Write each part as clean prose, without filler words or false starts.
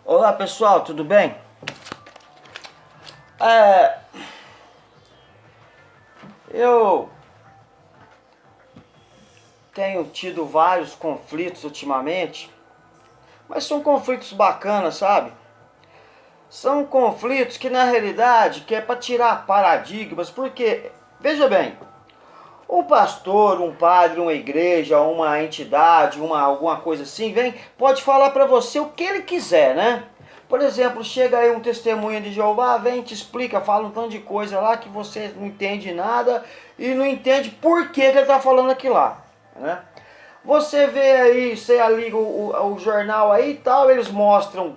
Olá pessoal, tudo bem? É, eu tenho tido vários conflitos ultimamente, mas são conflitos bacanas, sabe? São conflitos que na realidade que é para tirar paradigmas, porque, veja bem, um pastor, um padre, uma igreja, uma entidade, alguma coisa assim, pode falar para você o que ele quiser, né? Por exemplo, chega aí um testemunho de Jeová, vem, te explica, fala um tanto de coisa lá que você não entende nada e não entende por que ele está falando aquilo lá, né? Você vê aí, você liga o jornal aí e tal, eles mostram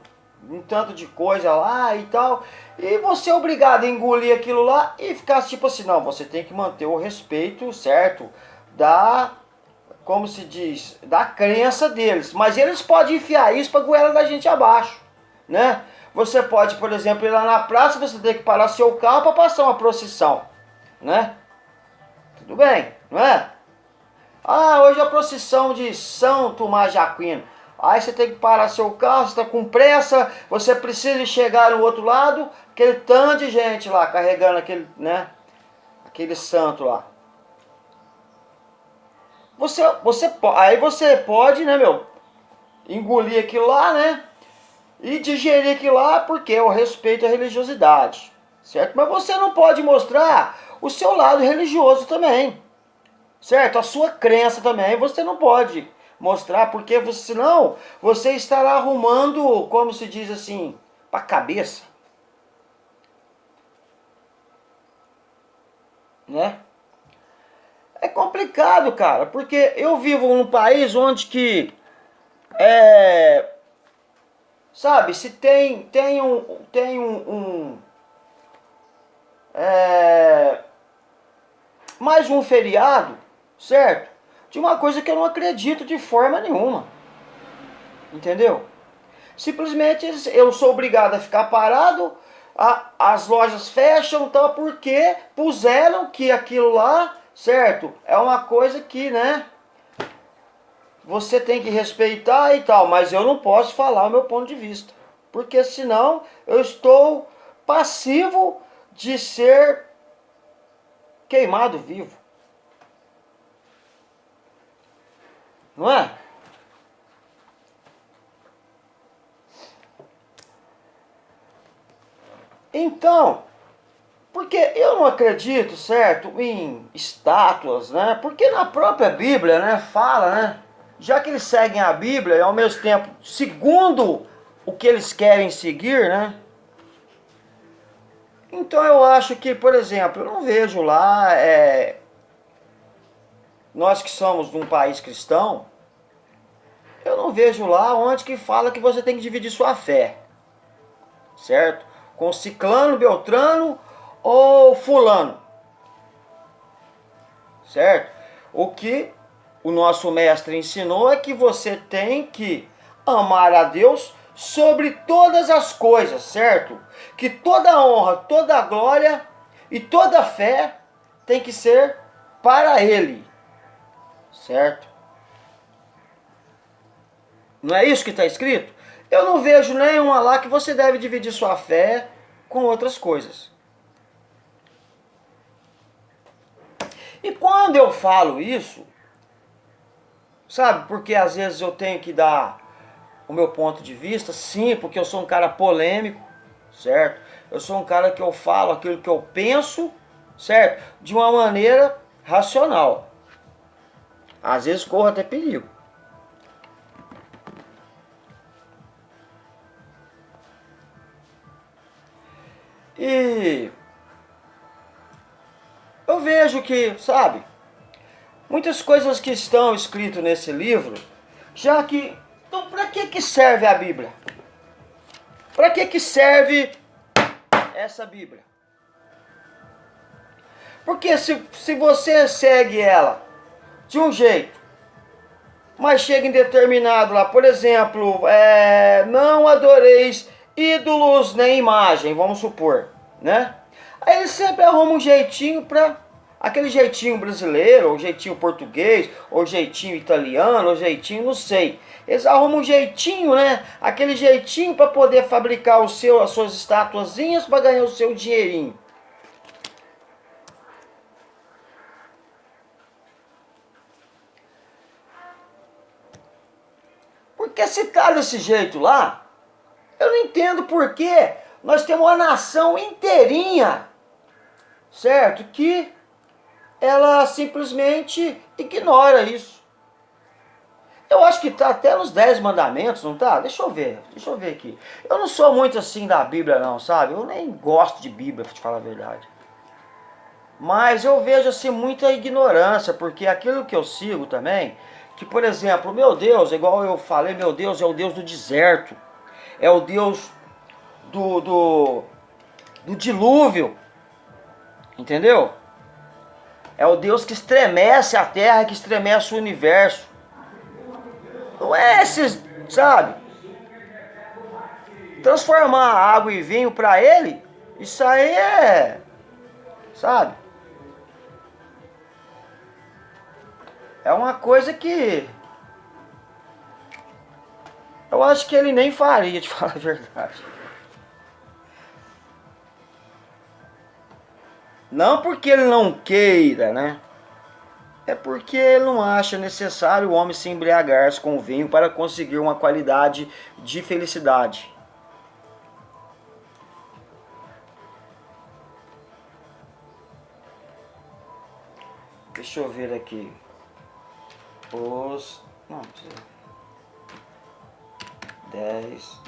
um tanto de coisa lá e tal, e você é obrigado a engolir aquilo lá e ficar tipo assim, não, você tem que manter o respeito, certo? Da, como se diz, da crença deles, mas eles podem enfiar isso pra goela da gente abaixo, né? Você pode, por exemplo, ir lá na praça, você tem que parar seu carro para passar uma procissão, né? Tudo bem, não é? Ah, hoje é a procissão de São Tomás de Aquino. Aí você tem que parar seu carro, você está com pressa, você precisa chegar no outro lado, aquele tanto de gente lá carregando aquele, né, aquele santo lá. Aí você pode, né, meu, engolir aquilo lá, né, e digerir aquilo lá, porque é o respeito à religiosidade, certo? Mas você não pode mostrar o seu lado religioso também. Certo? A sua crença também você não pode mostrar, porque senão você estará arrumando, como se diz assim, para a cabeça, né? É complicado, cara, porque eu vivo num país onde que, é, sabe, se é, mais um feriado, certo? De uma coisa que eu não acredito de forma nenhuma, entendeu? Simplesmente eu sou obrigado a ficar parado, as lojas fecham, então porque puseram que aquilo lá, certo? É uma coisa que, né, você tem que respeitar e tal, mas eu não posso falar o meu ponto de vista, porque senão eu estou passivo de ser queimado vivo, não é? Então, porque eu não acredito, certo, em estátuas, né? Porque na própria Bíblia, né, fala, né? Já que eles seguem a Bíblia e ao mesmo tempo, segundo o que eles querem seguir, né? Então eu acho que, por exemplo, eu não vejo lá, nós que somos de um país cristão, eu não vejo lá onde que fala que você tem que dividir sua fé, certo? Com ciclano, beltrano ou fulano, certo? O que o nosso mestre ensinou é que você tem que amar a Deus sobre todas as coisas, certo? Que toda honra, toda glória e toda fé tem que ser para Ele, certo? Não é isso que está escrito? Eu não vejo nenhuma lá que você deve dividir sua fé com outras coisas. E quando eu falo isso, sabe, porque às vezes eu tenho que dar o meu ponto de vista, sim, porque eu sou um cara polêmico, certo? Eu sou um cara que eu falo aquilo que eu penso, certo? De uma maneira racional. Às vezes corro até perigo. E eu vejo que, sabe, muitas coisas que estão escritas nesse livro, já que, então para que serve a Bíblia? Para que serve essa Bíblia? Porque se você segue ela de um jeito, mas chega em determinado lá, por exemplo, não adoreis ídolos nem imagem, vamos supor, né? Aí ele sempre arruma um jeitinho para Aquele jeitinho brasileiro, ou jeitinho português, ou jeitinho italiano, ou jeitinho, não sei. Eles arrumam um jeitinho, né? Aquele jeitinho para poder fabricar as suas estatuazinhas para ganhar o seu dinheirinho. Porque se tá desse jeito lá, eu não entendo por que nós temos uma nação inteirinha, certo? Que ela simplesmente ignora isso. Eu acho que tá até nos 10 mandamentos, não tá? Deixa eu ver aqui. Eu não sou muito assim da Bíblia não, sabe? Eu nem gosto de Bíblia, pra te falar a verdade. Mas eu vejo assim muita ignorância, porque aquilo que eu sigo também, que por exemplo, meu Deus, igual eu falei, meu Deus é o Deus do deserto, é o Deus do, do, do dilúvio, entendeu? É o Deus que estremece a terra, que estremece o universo. Não é esses, sabe? Transformar água e vinho para ele, isso aí é, sabe? É uma coisa que eu acho que ele nem faria, de falar a verdade. Não porque ele não queira, né? É porque ele não acha necessário o homem se embriagar-se com o vinho para conseguir uma qualidade de felicidade. Deixa eu ver aqui. Não, precisa. 10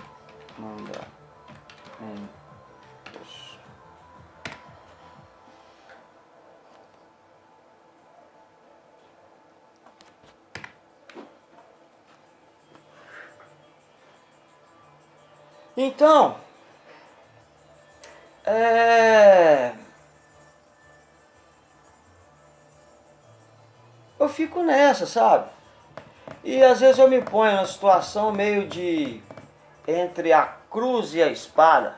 mandamentos. Então, eu fico nessa, sabe? E às vezes eu me ponho numa situação meio de entre a cruz e a espada.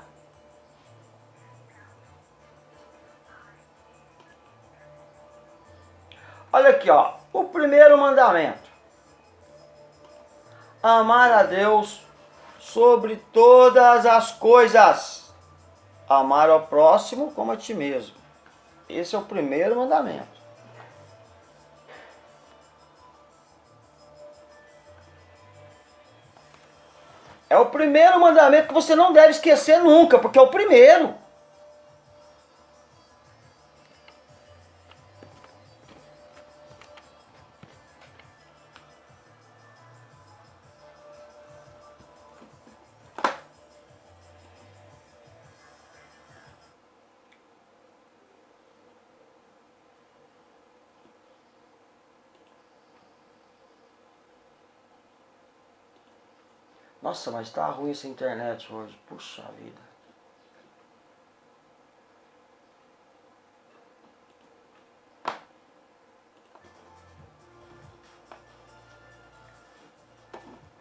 Olha aqui, ó. O primeiro mandamento: amar a Deus sobre todas as coisas. Amar ao próximo como a ti mesmo. Esse é o primeiro mandamento. É o primeiro mandamento que você não deve esquecer nunca, porque é o primeiro. Nossa, mas tá ruim essa internet hoje. Puxa vida.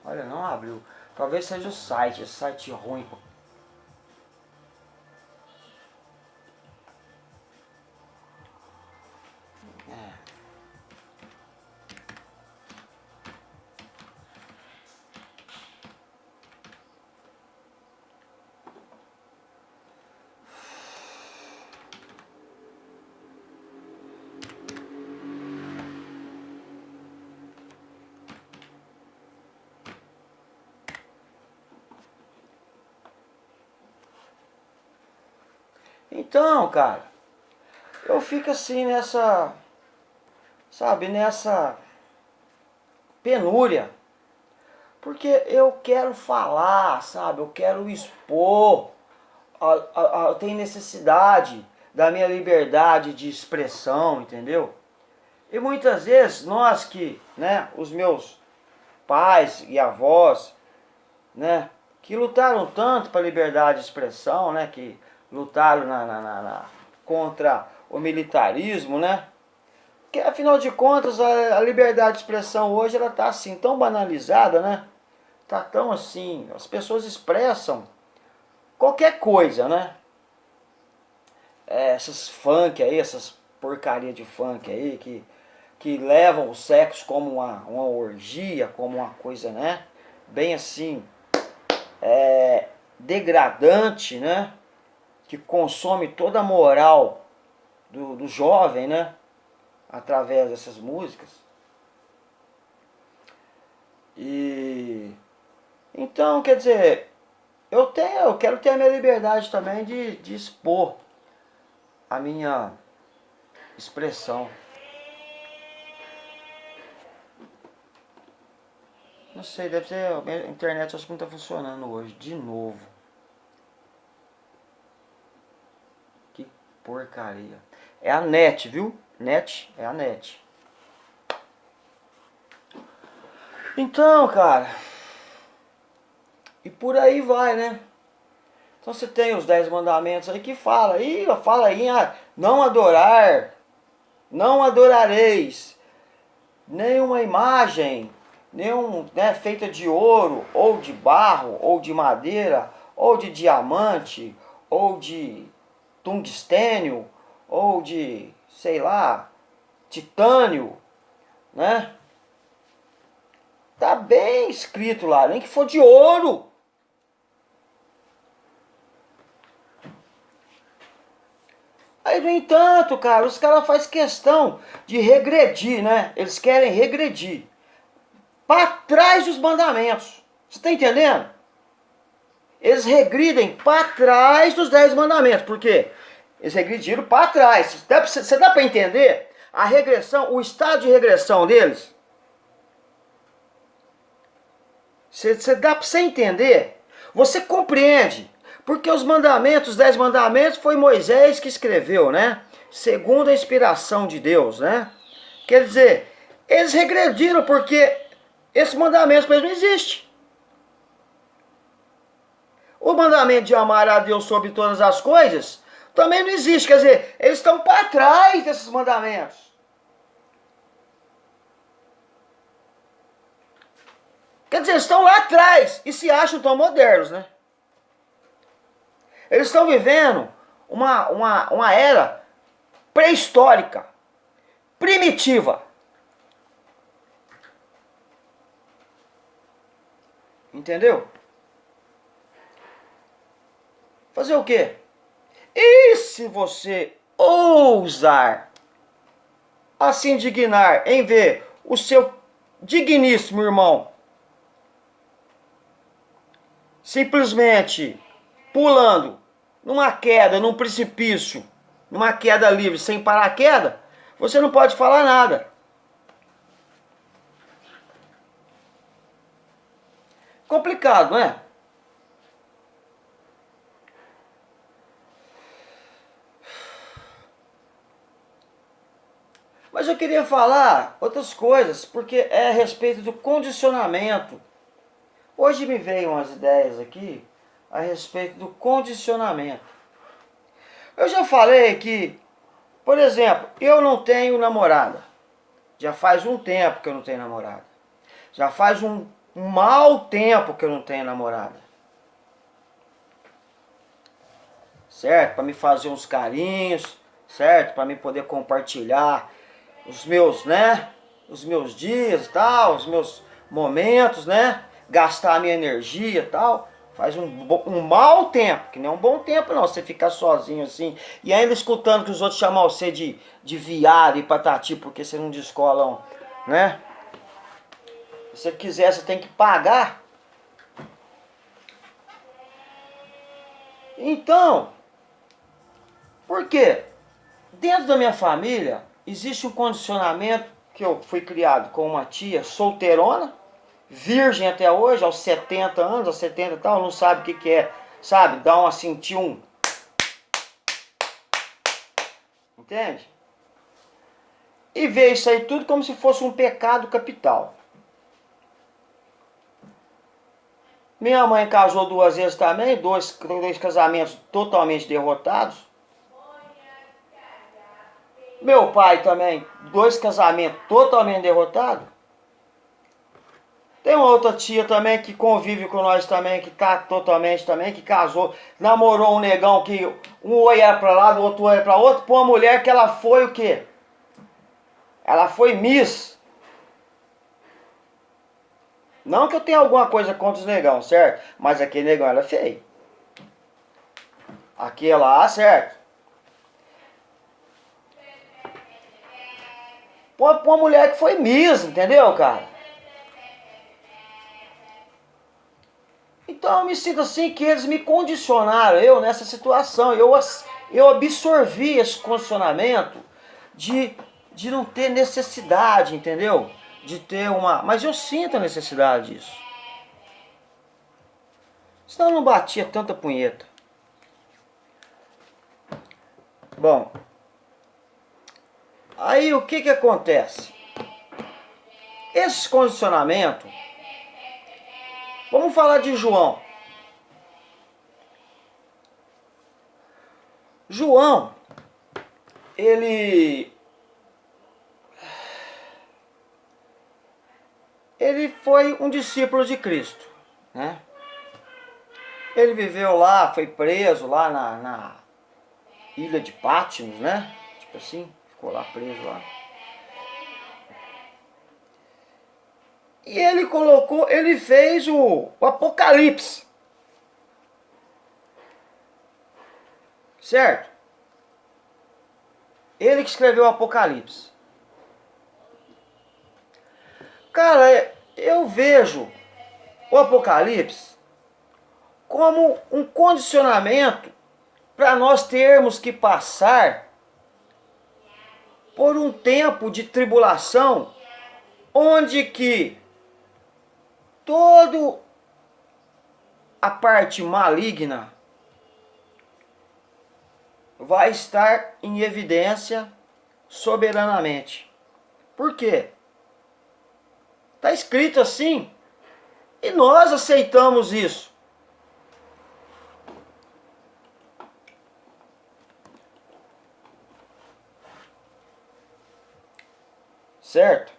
Olha, não abriu. Talvez seja o site, esse site ruim. É. Então, cara, eu fico assim nessa, sabe, nessa penúria. Porque eu quero falar, sabe, eu quero expor, eu tenho necessidade da minha liberdade de expressão, entendeu? E muitas vezes nós que, né, os meus pais e avós, né, que lutaram tanto para a liberdade de expressão, né, que lutaram contra o militarismo, né, que afinal de contas a liberdade de expressão hoje ela está assim tão banalizada, né, tá tão assim, as pessoas expressam qualquer coisa, né, essas funk aí, essas porcaria de funk aí, que levam o sexo como uma orgia, como uma coisa, né? Bem assim, degradante, né? Que consome toda a moral do jovem, né? Através dessas músicas. E então, quer dizer, eu quero ter a minha liberdade também de expor a minha expressão. Não sei, deve ser a internet, acho que não está funcionando hoje, de novo. Que porcaria. É a net, viu? Net, é a net. Então, cara, e por aí vai, né? Então você tem os 10 mandamentos aí que fala aí, não adorar, não adorareis nenhuma imagem, nenhum, né, feita de ouro, ou de barro, ou de madeira, ou de diamante, ou de tungstênio, ou de, sei lá, titânio, né? Tá bem escrito lá, nem que for de ouro. Aí, no entanto, cara, os caras fazem questão de regredir, né? Eles querem regredir para trás dos mandamentos. Você está entendendo? Eles regridem para trás dos 10 mandamentos. Por quê? Eles regrediram para trás. Você dá para entender a regressão, o estado de regressão deles? Você dá para você entender? Você compreende? Porque os mandamentos, os 10 mandamentos, foi Moisés que escreveu, né? Segundo a inspiração de Deus, né? Quer dizer, eles regrediram porque esse mandamento mesmo não existe. O mandamento de amar a Deus sobre todas as coisas também não existe. Quer dizer, eles estão para trás desses mandamentos. Quer dizer, eles estão lá atrás e se acham tão modernos, né? Eles estão vivendo uma era pré-histórica, primitiva. Entendeu? Fazer o quê? E se você ousar a se indignar em ver o seu digníssimo irmão simplesmente pulando numa queda, num precipício, numa queda livre, sem paraquedas, você não pode falar nada. Complicado, não é? Mas eu queria falar outras coisas, porque é a respeito do condicionamento. Hoje me veio umas ideias aqui a respeito do condicionamento. Eu já falei que, por exemplo, eu não tenho namorada. Já faz um tempo que eu não tenho namorada. Já faz um mau tempo que eu não tenho namorada. Certo? Para me fazer uns carinhos, certo? Para me poder compartilhar os meus, né? Os meus dias e tal, os meus momentos, né? Gastar a minha energia e tal. Faz um mau tempo, que não é um bom tempo não, você ficar sozinho assim. E ainda escutando que os outros chamam você de viado e patati, porque você não descolam, né? Se você quiser, você tem que pagar. Então, por quê? Dentro da minha família, existe um condicionamento que eu fui criado com uma tia solteirona, virgem até hoje, aos 70 anos, aos 70 e tal, não sabe o que é, sabe? Dá uma sentir um... Entende? E vê isso aí tudo como se fosse um pecado capital. Minha mãe casou 2 vezes também, dois casamentos totalmente derrotados. Meu pai também, 2 casamentos totalmente derrotados. Tem uma outra tia também que convive com nós também, que tá totalmente também, que casou, namorou um negão que um olho era pra lá, do outro olho era pra outro, pra uma mulher que ela foi o quê? Ela foi Miss. Não que eu tenha alguma coisa contra os negão, certo? Mas aquele negão era feio. Aquela, certo? Pra uma mulher que foi Miss, entendeu, cara? Então eu me sinto assim que eles me condicionaram, eu nessa situação. Eu absorvi esse condicionamento de, de não ter necessidade, entendeu? De ter uma. Mas eu sinto a necessidade disso. Senão eu não batia tanta punheta. Bom, aí o que acontece? Esse condicionamento. Vamos falar de João. João, ele foi um discípulo de Cristo, né? Ele viveu lá, foi preso lá na ilha de Patmos, né? Tipo assim, ficou lá preso lá. E ele fez o Apocalipse. Certo? Ele que escreveu o Apocalipse. Cara, eu vejo o Apocalipse como um condicionamento para nós termos que passar por um tempo de tribulação onde que toda a parte maligna vai estar em evidência soberanamente. Por quê? Está escrito assim e nós aceitamos isso. Certo?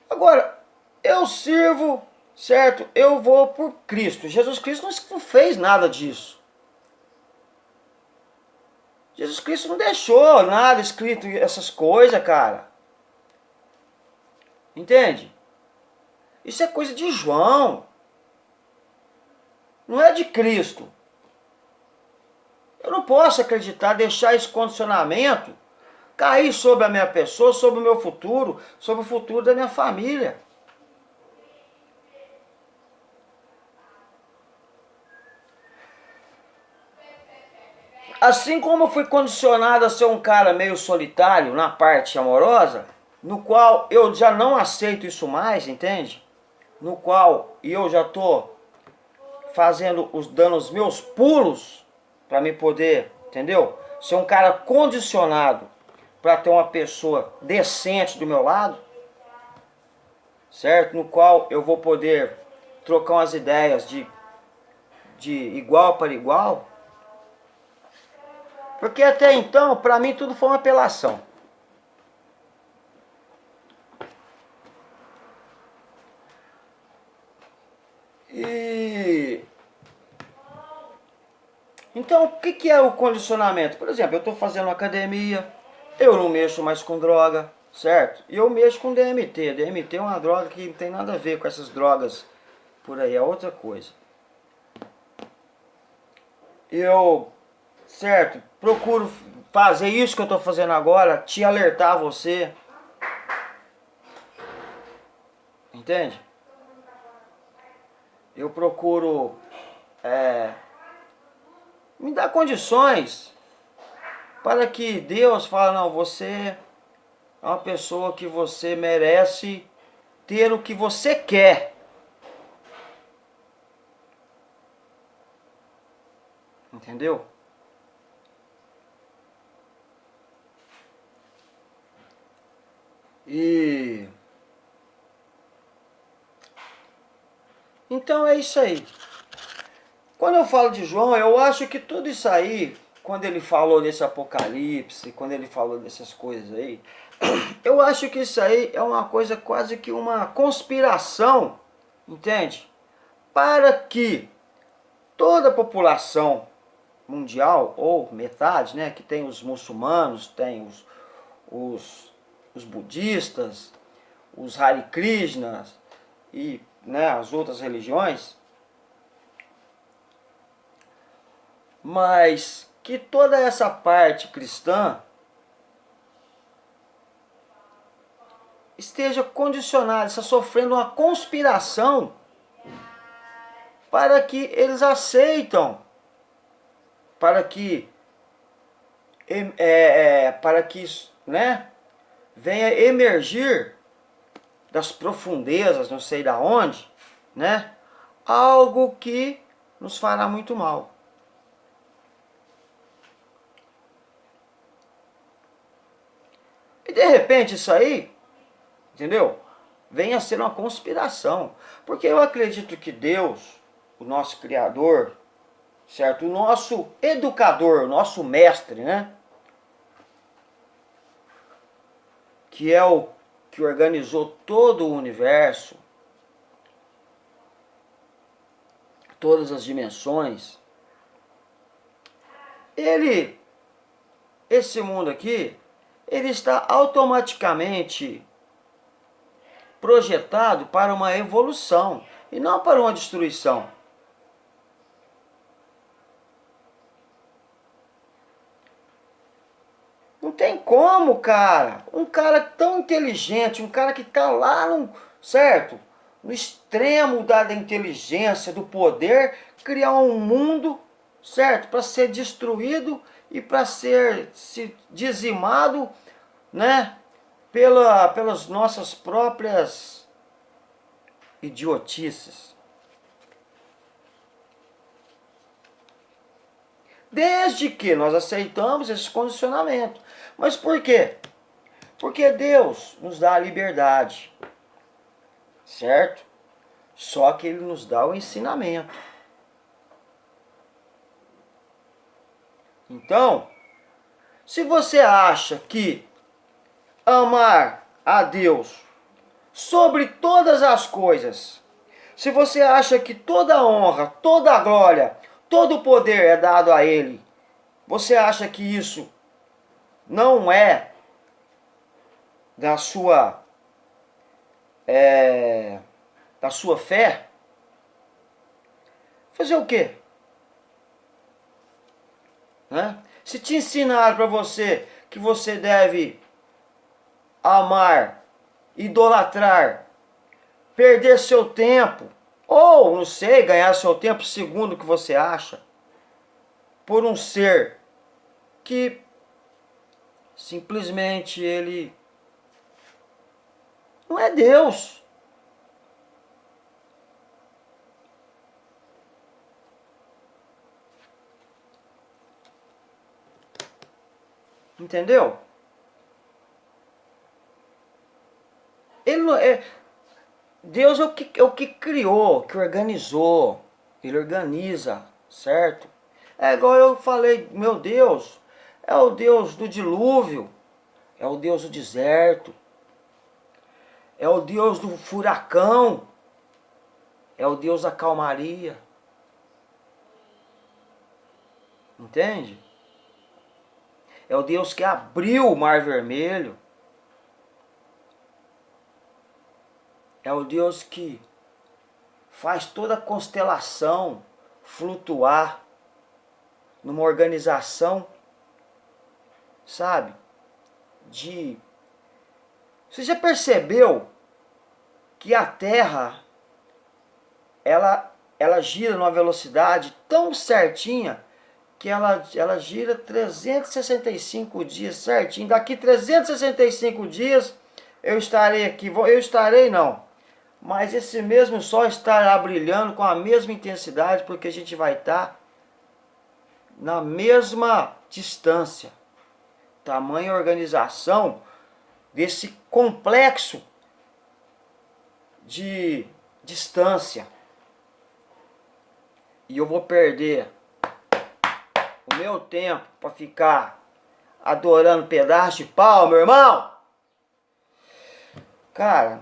Agora, eu sirvo, certo? Eu vou por Cristo. Jesus Cristo não fez nada disso. Jesus Cristo não deixou nada escrito essas coisas, cara. Entende? Isso é coisa de João. Não é de Cristo. Eu não posso acreditar, deixar esse condicionamento cair sobre a minha pessoa, sobre o meu futuro, sobre o futuro da minha família. Assim como eu fui condicionado a ser um cara meio solitário na parte amorosa, no qual eu já não aceito isso mais, entende? No qual eu já estou dando os meus pulos para me poder, entendeu? Ser um cara condicionado para ter uma pessoa decente do meu lado, certo? No qual eu vou poder trocar umas ideias de igual para igual. Porque até então, para mim, tudo foi uma apelação. E então, o que é o condicionamento? Por exemplo, eu estou fazendo academia, eu não mexo mais com droga, certo? E eu mexo com DMT. DMT é uma droga que não tem nada a ver com essas drogas por aí, é outra coisa. Eu, certo, procuro fazer isso que eu estou fazendo agora, te alertar você. Entende? Eu procuro me dar condições para que Deus fale, não, você é uma pessoa que você merece ter o que você quer. Entendeu? E então é isso aí. Quando eu falo de João, eu acho que tudo isso aí, quando ele falou desse Apocalipse, quando ele falou dessas coisas aí, Eu acho que isso aí é uma coisa quase que uma conspiração, entende? Para que toda a população mundial, ou metade, né, que tem os muçulmanos, tem os, os budistas, os Hare Krishnas e, né, as outras religiões, mas que toda essa parte cristã esteja condicionada, está sofrendo uma conspiração para que eles aceitam, para que para que, né, venha emergir das profundezas, não sei da onde, né, algo que nos fará muito mal. E de repente isso aí, entendeu? Venha a ser uma conspiração. Porque eu acredito que Deus, o nosso Criador, certo? O nosso educador, o nosso mestre, né? Que é o que organizou todo o universo, todas as dimensões. Esse mundo aqui, ele está automaticamente projetado para uma evolução e não para uma destruição. Não tem como, cara. Um cara tão inteligente, um cara que está lá no, certo? No extremo da inteligência, do poder, criar um mundo, certo? Para ser destruído e para ser dizimado, né? Pelas nossas próprias idiotices. Desde que nós aceitamos esse condicionamento. Mas por quê? Porque Deus nos dá a liberdade, certo? Só que Ele nos dá o ensinamento. Então, se você acha que amar a Deus sobre todas as coisas, se você acha que toda a honra, toda a glória, todo o poder é dado a Ele, você acha que isso não é da sua da sua fé? Fazer o quê? Né? Se te ensinaram para você que você deve amar, idolatrar, perder seu tempo, ou, não sei, ganhar seu tempo segundo o que você acha, por um ser que simplesmente ele não é Deus. Entendeu? Ele não é, Deus é o que criou, que organizou. Ele organiza, certo? É igual eu falei, meu Deus, é o Deus do dilúvio, é o Deus do deserto, é o Deus do furacão, é o Deus da calmaria. Entende? É o Deus que abriu o Mar Vermelho. É o Deus que faz toda a constelação flutuar numa organização, sabe? Você já percebeu que a Terra ela gira numa velocidade tão certinha que ela gira 365 dias certinho. Daqui 365 dias eu estarei aqui. Eu estarei não. Mas esse mesmo sol estará brilhando com a mesma intensidade, porque a gente vai estar na mesma distância. Tamanha organização desse complexo de distância. E eu vou perder o meu tempo para ficar adorando pedaço de pau, meu irmão? Cara,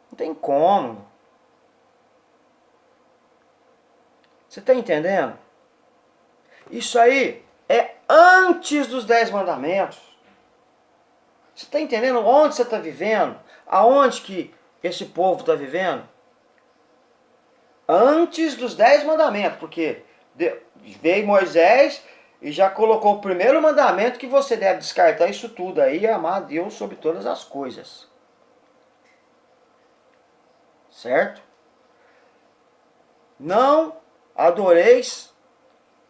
não tem como. Você tá entendendo? Isso aí é antes dos 10 mandamentos. Você tá entendendo onde você tá vivendo? Aonde que esse povo tá vivendo? Antes dos 10 mandamentos, porque veio Moisés e já colocou o primeiro mandamento que você deve descartar isso tudo aí e amar a Deus sobre todas as coisas. Certo? Não adoreis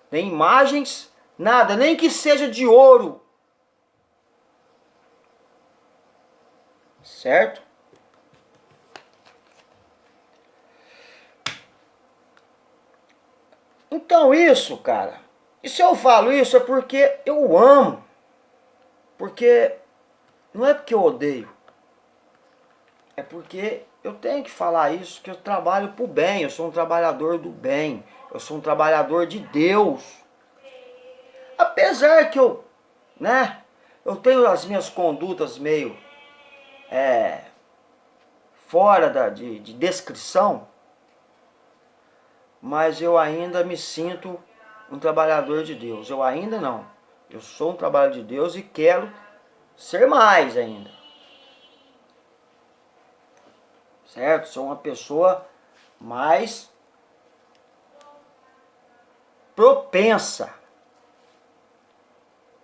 nem imagens, nada, nem que seja de ouro. Certo? Então isso, cara, e se eu falo isso é porque eu amo. Porque não é porque eu odeio. É porque eu tenho que falar isso, que eu trabalho pro bem, eu sou um trabalhador do bem, eu sou um trabalhador de Deus. Apesar que eu tenho as minhas condutas meio fora de descrição, mas eu ainda me sinto um trabalhador de Deus. Eu ainda não. Eu sou um trabalhador de Deus e quero ser mais ainda. Certo? Sou uma pessoa mais propensa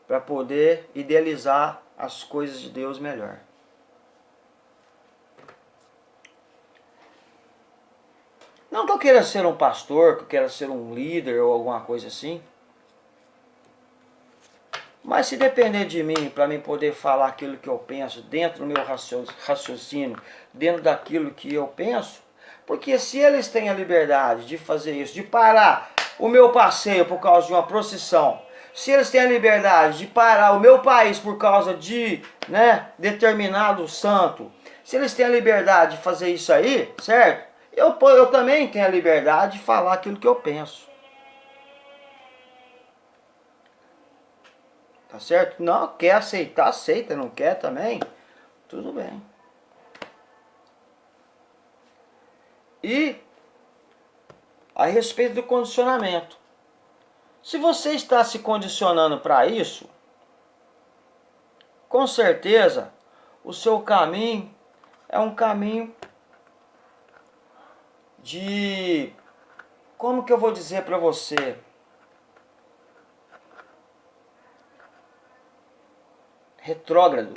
para poder idealizar as coisas de Deus melhor. Não que eu queira ser um pastor, que eu queira ser um líder ou alguma coisa assim. Mas se depender de mim, para mim poder falar aquilo que eu penso, dentro do meu raciocínio, dentro daquilo que eu penso, porque se eles têm a liberdade de fazer isso, de parar o meu passeio por causa de uma procissão, se eles têm a liberdade de parar o meu país por causa de determinado santo, se eles têm a liberdade de fazer isso aí, certo? Eu também tenho a liberdade de falar aquilo que eu penso. Tá certo? Não, quer aceitar, aceita. Não quer também, tudo bem. E a respeito do condicionamento. Se você está se condicionando para isso, com certeza o seu caminho é um caminho de... Como que eu vou dizer para você? Retrógrado.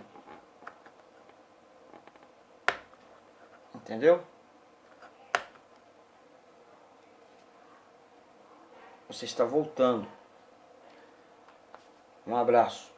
Entendeu? Você está voltando. Um abraço.